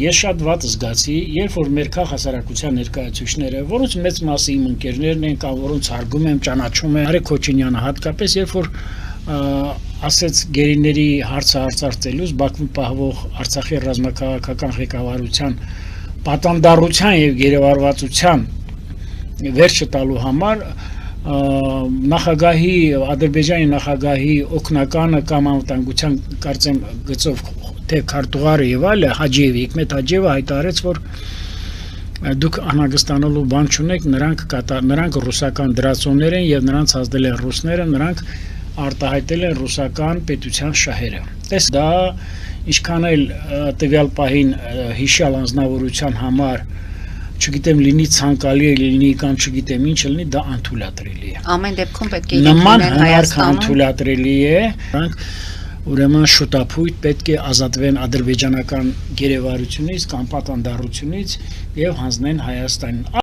Ես շատ վատ զգացի, երբ որ մեր քաղաքասարակության ներկայացուցիչները, որոնց մեծ մասը իմ ընկերներն են, կամ որոնց հարգում եմ, ճանաչում եմ, Արեգ Քոչինյանը հատկապես, երբ որ ասեց գերիների հարցը արծարծելուց Բաքվում պահվող Արցախի ռազմաքաղաքական ղեկավարության պատանդառության եւ գերեվարվածության վերջը տալու համար նախագահի Ադրբեջանի նախագահի օգնականը կամ անվտանգության կարծեմ գծով թե քարտուղարը եւ այլը Հաջիևը Հիկմետ Հաջիևը հայտարարեց, որ դուք անհանգստանալու բան չունեք, նրանք ռուսական դրացոններ են եւ նրանց ազդել են ռուսները, նրանք արտահայտել են ռուսական պետության շահերը։ Տես դա ինչքան էլ տվյալ պահին հիշյալ անձնավորության համար չգիտեմ լինի ցանկալի է լինի կամ չգիտեմ ինչ լինի, դա անթույլատրելի է։ Ամեն դեպքում պետք է նման հնարք անթույլատրելի է, նրանք ուրեմն շուտապույտ պետք է ազատվեն ադրբեջանական գերեվարությունից կամ պատանդառությունից եւ հանձնեն Հայաստանին։